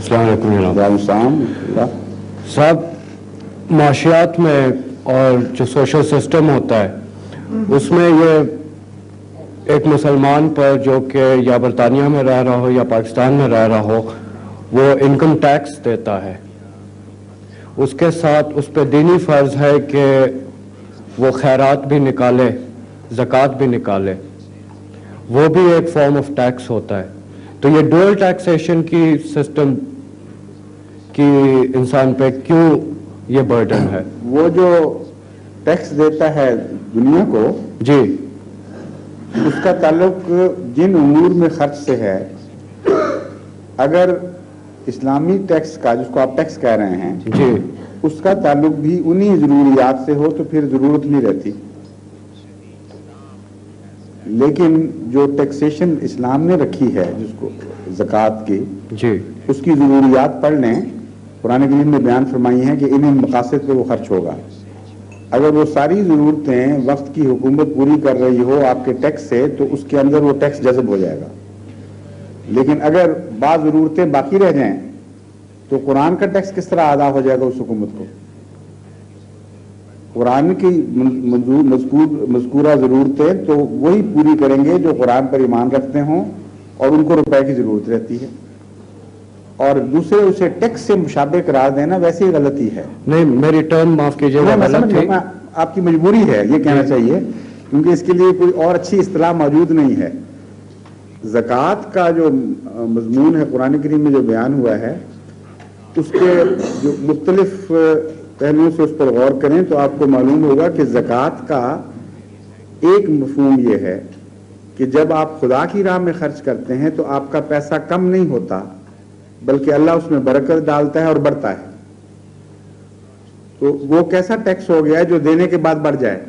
السلام علیکم صاحب، معاشیات میں اور جو سوشل سسٹم ہوتا ہے اس میں یہ ایک مسلمان پر جو کہ یا برطانیہ میں رہ رہا ہو یا پاکستان میں رہ رہا ہو وہ انکم ٹیکس دیتا ہے، اس کے ساتھ اس پہ دینی فرض ہے کہ وہ خیرات بھی نکالے، زکوٰۃ بھی نکالے، وہ بھی ایک فارم آف ٹیکس ہوتا ہے. تو یہ ڈوئل ٹیکسیشن کی سسٹم کی انسان پہ کیوں یہ برڈن ہے؟ وہ جو ٹیکس دیتا ہے دنیا کو جی، اس کا تعلق جن امور میں خرچ سے ہے. اگر اسلامی ٹیکس کا، جس کو آپ ٹیکس کہہ رہے ہیں، جی، اس کا تعلق بھی انہی ضروریات سے ہو تو پھر ضرورت نہیں رہتی. لیکن جو ٹیکسیشن اسلام نے رکھی ہے جس کو زکوٰۃ کی، جی، اس کی ضروریات پڑھ لیں. قرآن کریم نے بیان فرمائی ہیں کہ ان مقاصد پہ وہ خرچ ہوگا. اگر وہ ساری ضرورتیں وقت کی حکومت پوری کر رہی ہو آپ کے ٹیکس سے تو اس کے اندر وہ ٹیکس جذب ہو جائے گا. لیکن اگر بعض ضرورتیں باقی رہ جائیں تو قرآن کا ٹیکس کس طرح ادا ہو جائے گا اس حکومت کو؟ قرآن کی مذکورہ ضرورتیں تو وہی پوری کریں گے جو قرآن پر ایمان رکھتے ہوں اور ان کو روپے کی ضرورت رہتی ہے. اور دوسرے اسے ٹیکس سے مشابہ قرار دینا ویسے ہی غلطی ہے. نہیں، میری ٹرم معاف کیجیے گا، غلط تھی. آپ کی مجبوری ہے یہ کہنا چاہیے، کیونکہ اس کے لیے کوئی اور اچھی اصطلاح موجود نہیں ہے. زکوٰۃ کا جو مضمون ہے قرآن کریم میں جو بیان ہوا ہے، اس کے جو مختلف پہلوؤں سے اس پر غور کریں تو آپ کو معلوم ہوگا کہ زکوٰۃ کا ایک مفہوم یہ ہے کہ جب آپ خدا کی راہ میں خرچ کرتے ہیں تو آپ کا پیسہ کم نہیں ہوتا بلکہ اللہ اس میں برکت ڈالتا ہے اور بڑھتا ہے. تو وہ کیسا ٹیکس ہو گیا ہے جو دینے کے بعد بڑھ جائے؟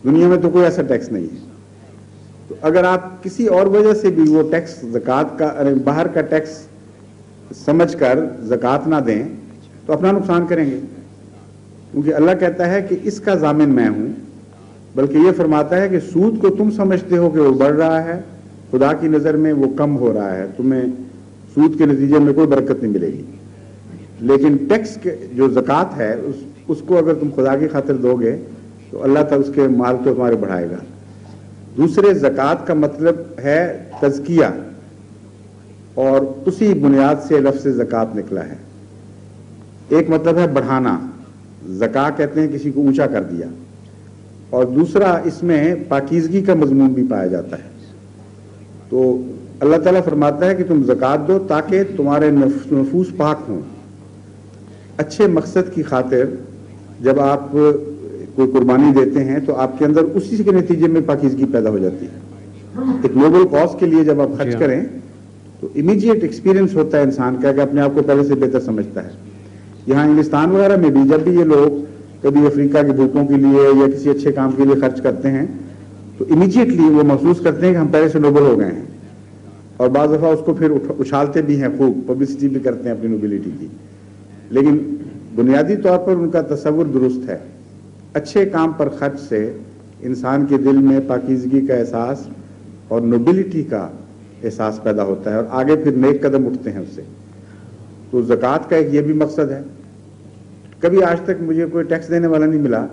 دنیا میں تو کوئی ایسا ٹیکس نہیں ہے. تو اگر آپ کسی اور وجہ سے بھی وہ ٹیکس زکوٰۃ کا باہر کا ٹیکس سمجھ کر زکوٰۃ نہ دیں تو اپنا نقصان کریں گے. کیونکہ اللہ کہتا ہے کہ اس کا ضامن میں ہوں، بلکہ یہ فرماتا ہے کہ سود کو تم سمجھتے ہو کہ وہ بڑھ رہا ہے، خدا کی نظر میں وہ کم ہو رہا ہے، تمہیں سود کے نتیجے میں کوئی برکت نہیں ملے گی. لیکن ٹیکس کے جو زکوٰۃ ہے اس کو اگر تم خدا کی خاطر دو گے تو اللہ تعالیٰ اس کے مال کو تمہارے بڑھائے گا. دوسرے زکوٰۃ کا مطلب ہے تزکیہ، اور اسی بنیاد سے لفظ زکوٰۃ نکلا ہے. ایک مطلب ہے بڑھانا، زکوٰۃ کہتے ہیں کسی کو اونچا کر دیا، اور دوسرا اس میں پاکیزگی کا مضمون بھی پایا جاتا ہے. تو اللہ تعالیٰ فرماتا ہے کہ تم زکوٰۃ دو تاکہ تمہارے نفوس پاک ہوں. اچھے مقصد کی خاطر جب آپ کوئی قربانی دیتے ہیں تو آپ کے اندر اسی کے نتیجے میں پاکیزگی پیدا ہو جاتی ہے. ایک نوبل کاز کے لیے جب آپ خرچ کریں تو امیجیٹ ایکسپیرینس ہوتا ہے انسان کا کہ اپنے آپ کو پہلے سے بہتر سمجھتا ہے. یہاں انگلستان وغیرہ میں بھی جب بھی یہ لوگ کبھی افریقہ کے بھوکوں کے لیے یا کسی اچھے کام کے لیے خرچ کرتے ہیں تو امیجیٹلی وہ محسوس کرتے ہیں کہ ہم پہلے سے نوبل ہو گئے ہیں، اور بعض دفعہ اس کو پھر اچھالتے بھی ہیں، خوب پبلسٹی بھی کرتے ہیں اپنی نوبلٹی کی. لیکن بنیادی طور پر ان کا تصور درست ہے. اچھے کام پر خرچ سے انسان کے دل میں پاکیزگی کا احساس اور نوبلٹی کا احساس پیدا ہوتا ہے اور آگے پھر نیک قدم اٹھتے ہیں اس سے. تو زکوٰۃ کا ایک یہ بھی مقصد ہے. کبھی آج تک مجھے کوئی ٹیکس دینے والا نہیں ملا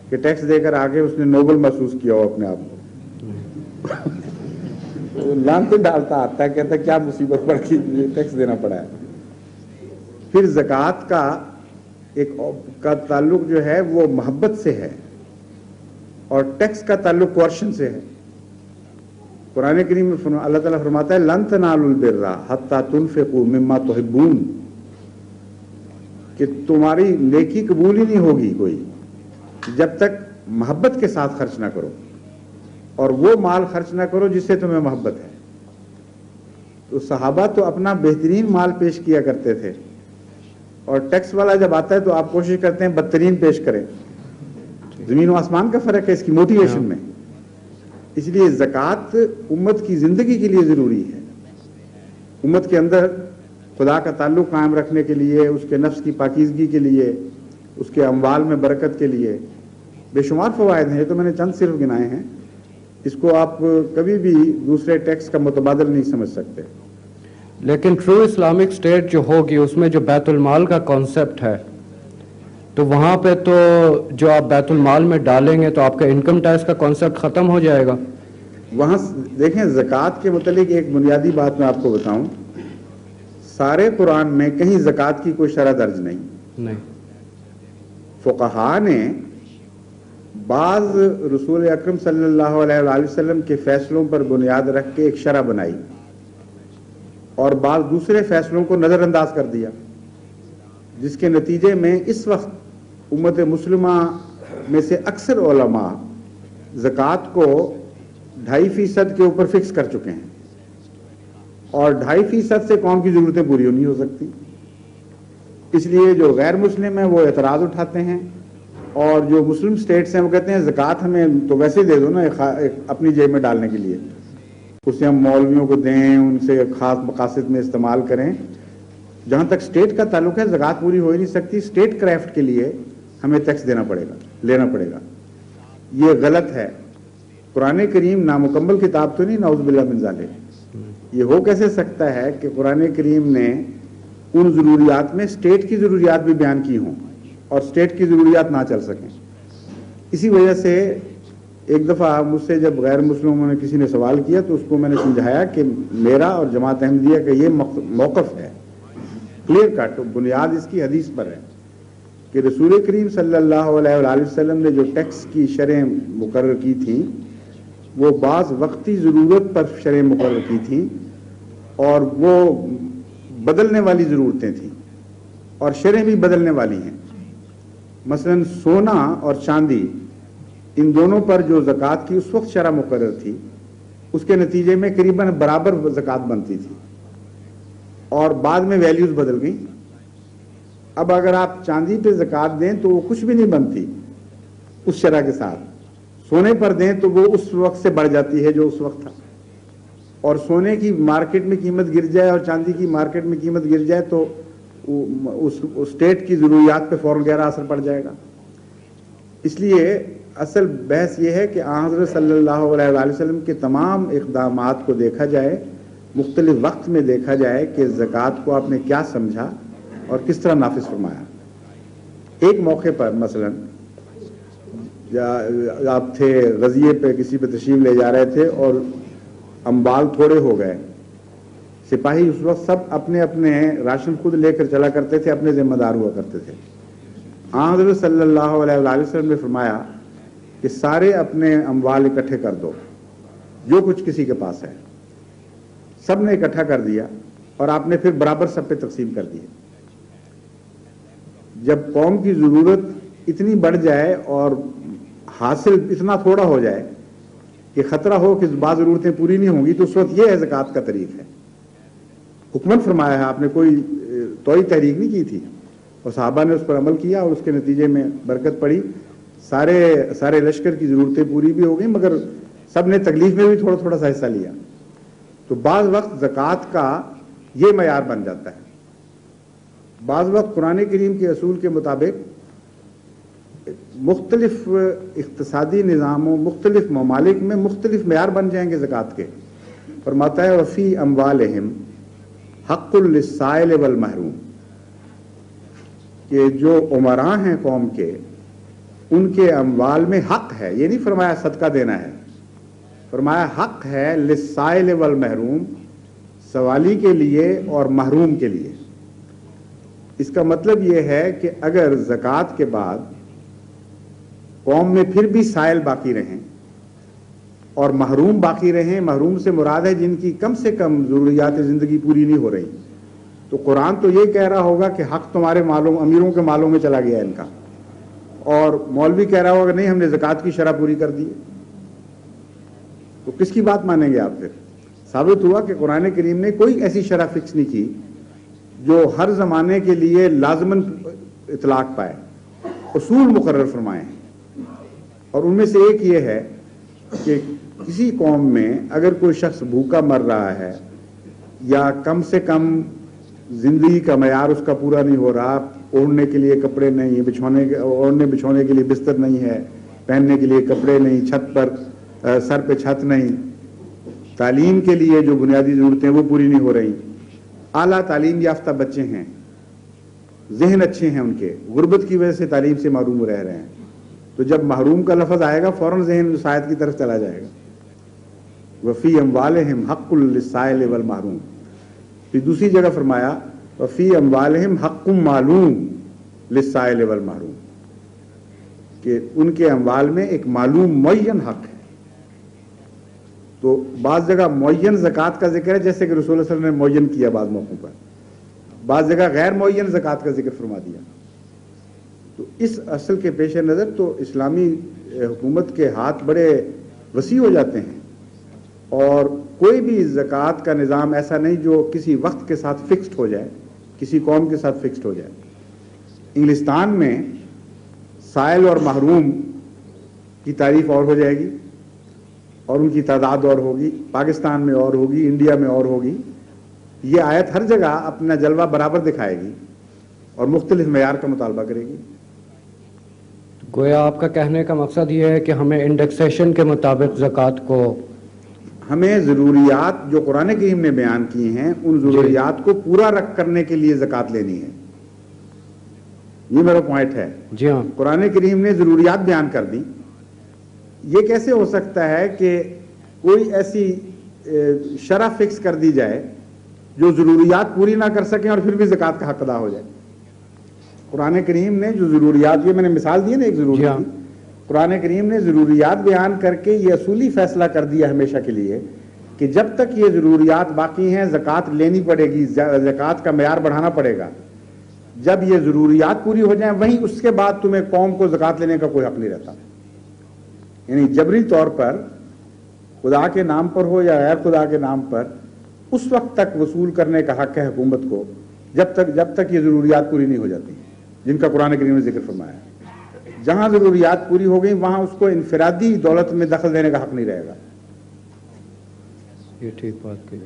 کہ ٹیکس دے کر آگے اس نے نوبل محسوس کیا ہو اپنے آپ کو. لانتے ڈالتا آتا ہے، کہتا ہے کیا مصیبت پڑ گئی، مجھے ٹیکس دینا پڑا ہے. پھر زکوٰۃ کا تعلق جو ہے وہ محبت سے ہے اور ٹیکس کا تعلق کوارشن سے ہے. قرآن کریم میں اللہ تعالیٰ فرماتا ہے لن تنالوا البر حتی تنفقوا مما تحبون، کہ تمہاری نیکی قبول ہی نہیں ہوگی کوئی جب تک محبت کے ساتھ خرچ نہ کرو، اور وہ مال خرچ نہ کرو جس سے تمہیں محبت ہے. تو صحابہ تو اپنا بہترین مال پیش کیا کرتے تھے، اور ٹیکس والا جب آتا ہے تو آپ کوشش کرتے ہیں بدترین پیش کریں. زمین و آسمان کا فرق ہے اس کی موٹیویشن میں. اس لیے زکوٰۃ امت کی زندگی کے لیے ضروری ہے. امت کے اندر خدا کا تعلق قائم رکھنے کے لیے، اس کے نفس کی پاکیزگی کے لیے، اس کے اموال میں برکت کے لیے بے شمار فوائد ہیں. تو میں نے چند صرف گنائے ہیں. اس کو آپ کبھی بھی دوسرے ٹیکس کا متبادل نہیں سمجھ سکتے. لیکن ٹرو اسلامک اسٹیٹ جو ہوگی اس میں جو بیت المال کا کانسیپٹ ہے تو وہاں پہ تو جو آپ بیت المال میں ڈالیں گے تو آپ کا انکم ٹیکس کا کانسیپٹ ختم ہو جائے گا. وہاں دیکھیں زکوٰۃ کے متعلق ایک بنیادی بات میں آپ کو بتاؤں, سارے قرآن میں کہیں زکوٰۃ کی کوئی شرح درج نہیں. فقہا نے بعض رسول اکرم صلی اللہ علیہ وآلہ وسلم کے فیصلوں پر بنیاد رکھ کے ایک شرح بنائی اور بعض دوسرے فیصلوں کو نظر انداز کر دیا, جس کے نتیجے میں اس وقت امت مسلمہ میں سے اکثر علماء زکوٰۃ کو 2.5% کے اوپر فکس کر چکے ہیں, اور 2.5% سے قوم کی ضرورتیں پوری نہیں ہو سکتی. اس لیے جو غیر مسلم ہیں وہ اعتراض اٹھاتے ہیں, اور جو مسلم سٹیٹس ہیں وہ کہتے ہیں زکوٰۃ ہمیں تو ویسے دے دو نا اپنی جیب میں ڈالنے کے لیے, اسے ہم مولویوں کو دیں, ان سے خاص مقاصد میں استعمال کریں. جہاں تک اسٹیٹ کا تعلق ہے زکوٰۃ پوری ہو ہی نہیں سکتی, اسٹیٹ کرافٹ کے لیے ہمیں ٹیکس دینا پڑے گا, لینا پڑے گا. یہ غلط ہے. قرآن کریم نامکمل کتاب تو نہیں, نعوذ باللہ من ذالک. یہ ہو کیسے سکتا ہے کہ قرآن کریم نے ان ضروریات میں اسٹیٹ کی ضروریات بھی بیان کی ہوں اور اسٹیٹ کی ضروریات نہ چل سکیں. اسی وجہ سے ایک دفعہ مجھ سے جب غیر مسلموں نے کسی نے سوال کیا تو اس کو میں نے سمجھایا کہ میرا اور جماعت احمدیہ کا یہ موقف ہے کلیئر کٹ, بنیاد اس کی حدیث پر ہے کہ رسول کریم صلی اللہ علیہ وآلہ وسلم نے جو ٹیکس کی شرح مقرر کی تھیں وہ بعض وقتی ضرورت پر شرح مقرر کی تھیں, اور وہ بدلنے والی ضرورتیں تھیں, اور شرح بھی بدلنے والی ہیں. مثلا سونا اور چاندی, ان دونوں پر جو زکوٰۃ کی اس وقت شرح مقرر تھی اس کے نتیجے میں قریباً برابر زکوٰۃ بنتی تھی, اور بعد میں ویلیوز بدل گئیں. اب اگر آپ چاندی پہ زکوٰۃ دیں تو وہ کچھ بھی نہیں بنتی اس شرح کے ساتھ, سونے پر دیں تو وہ اس وقت سے بڑھ جاتی ہے جو اس وقت تھا, اور سونے کی مارکیٹ میں قیمت گر جائے اور چاندی کی مارکیٹ میں قیمت گر جائے تو اس اسٹیٹ کی ضروریات پہ فوراً گہرا اثر پڑ جائے گا. اس لیے اصل بحث یہ ہے کہ آن حضرت صلی اللہ علیہ وآلہ وسلم کے تمام اقدامات کو دیکھا جائے, مختلف وقت میں دیکھا جائے کہ زکوٰۃ کو آپ نے کیا سمجھا اور کس طرح نافذ فرمایا. ایک موقع پر مثلا آپ تھے غزیے پہ, کسی پہ تشریف لے جا رہے تھے اور اموال تھوڑے ہو گئے, سپاہی اس وقت سب اپنے اپنے راشن خود لے کر چلا کرتے تھے, اپنے ذمہ دار ہوا کرتے تھے. حضرت صلی اللہ علیہ وآلہ وسلم نے فرمایا کہ سارے اپنے اموال اکٹھے کر دو, جو کچھ کسی کے پاس ہے. سب نے اکٹھا کر دیا اور آپ نے پھر برابر سب پہ تقسیم کر دیے. جب قوم کی ضرورت اتنی بڑھ جائے اور حاصل اتنا تھوڑا ہو جائے کہ خطرہ ہو کہ بعض ضرورتیں پوری نہیں ہوں گی, تو اس وقت یہ ہے زکوٰۃ کا طریق ہے. حکمن فرمایا ہے, آپ نے کوئی توئی تحریک نہیں کی تھی, اور صحابہ نے اس پر عمل کیا اور اس کے نتیجے میں برکت پڑی. سارے لشکر کی ضرورتیں پوری بھی ہو گئیں, مگر سب نے تکلیف میں بھی تھوڑا تھوڑا سا حصہ لیا. تو بعض وقت زکوٰۃ کا یہ معیار بن جاتا ہے. بعض وقت قرآن کریم کے اصول کے مطابق مختلف اقتصادی نظاموں, مختلف ممالک میں مختلف معیار بن جائیں گے زکوٰۃ کے. فرماتا ہے وفی اموالہم حق للسائل والمحروم, کہ جو امراء ہیں قوم کے ان کے اموال میں حق ہے. یہ نہیں فرمایا صدقہ دینا ہے, فرمایا حق ہے للسائل والمحروم, سوالی کے لیے اور محروم کے لیے. اس کا مطلب یہ ہے کہ اگر زکوٰۃ کے بعد قوم میں پھر بھی سائل باقی رہیں اور محروم باقی رہیں, محروم سے مراد ہے جن کی کم سے کم ضروریات زندگی پوری نہیں ہو رہی, تو قرآن تو یہ کہہ رہا ہوگا کہ حق تمہارے مالوں, امیروں کے مالوں میں چلا گیا ان کا, اور مولوی کہہ رہا ہوگا نہیں ہم نے زکوٰۃ کی شرح پوری کر دی. تو کس کی بات مانیں گے آپ؟ پھر ثابت ہوا کہ قرآن کریم نے کوئی ایسی شرح فکس نہیں کی جو ہر زمانے کے لیے لازماً اطلاق پائے. اصول مقرر فرمائے ہیں, اور ان میں سے ایک یہ ہے کہ کسی قوم میں اگر کوئی شخص بھوکا مر رہا ہے یا کم سے کم زندگی کا معیار اس کا پورا نہیں ہو رہا, اوڑھنے کے لیے کپڑے نہیں, اوڑھنے بچھونے کے لیے بستر نہیں ہے, پہننے کے لیے کپڑے نہیں, چھت پر سر پہ چھت نہیں, تعلیم کے لیے جو بنیادی ضرورتیں وہ پوری نہیں ہو رہی, اعلیٰ تعلیم یافتہ بچے ہیں, ذہن اچھے ہیں ان کے, غربت کی وجہ سے تعلیم سے محروم رہ رہے ہیں, تو جب محروم کا لفظ آئے گا فوراً ذہن اس آیت کی طرف چلا جائے گا. وفی اموالہم حق للسائل والمحروم. پھر دوسری جگہ فرمایا وفی اموالہم حق معلوم للسائل والمحروم, کہ ان کے اموال میں ایک معلوم معین حق ہے. تو بعض جگہ معین زکوٰۃ کا ذکر ہے, جیسے کہ رسول اللہ صلی اللہ علیہ وسلم نے معین کیا بعض موقعوں پر, بعض جگہ غیر معین زکوٰۃ کا ذکر فرما دیا. تو اس اصل کے پیش نظر تو اسلامی حکومت کے ہاتھ بڑے وسیع ہو جاتے ہیں, اور کوئی بھی زکوٰۃ کا نظام ایسا نہیں جو کسی وقت کے ساتھ فکسڈ ہو جائے, کسی قوم کے ساتھ فکسڈ ہو جائے. انگلستان میں سائل اور محروم کی تعریف اور ہو جائے گی, اور ان کی تعداد اور ہوگی, پاکستان میں اور ہوگی, انڈیا میں اور ہوگی. یہ آیت ہر جگہ اپنا جلوہ برابر دکھائے گی اور مختلف معیار کا مطالبہ کرے گی. گویا آپ کا کہنے کا مقصد یہ ہے کہ ہمیں انڈیکسیشن کے مطابق زکوٰۃ کو, ہمیں ضروریات جو قرآن کریم نے بیان کی ہیں ان ضروریات کو پورا رکھ کرنے کے لیے زکوٰۃ لینی ہے. یہ میرا پوائنٹ ہے. جی ہاں, قرآن کریم نے ضروریات بیان کر دی. یہ کیسے ہو سکتا ہے کہ کوئی ایسی شرح فکس کر دی جائے جو ضروریات پوری نہ کر سکیں اور پھر بھی زکوٰۃ کا حق ادا ہو جائے؟ قرآن کریم نے جو ضروریات, یہ میں نے مثال دی ہے نا ایک ضروریات, قرآن کریم نے ضروریات بیان کر کے یہ اصولی فیصلہ کر دیا ہمیشہ کے لیے کہ جب تک یہ ضروریات باقی ہیں زکوٰۃ لینی پڑے گی, زکوٰۃ کا معیار بڑھانا پڑے گا. جب یہ ضروریات پوری ہو جائیں وہیں اس کے بعد تمہیں قوم کو زکوٰۃ لینے کا کوئی حق نہیں رہتا. یعنی جبری طور پر خدا کے نام پر ہو یا غیر خدا کے نام پر اس وقت تک وصول کرنے کا حق ہے حکومت کو جب تک یہ ضروریات پوری نہیں ہو جاتی جن کا قرآن کریم نے ذکر فرمایا ہے. جہاں ضروریات پوری ہو گئی وہاں اس کو انفرادی دولت میں دخل دینے کا حق نہیں رہے گا. یہ ٹھیک بات کہی.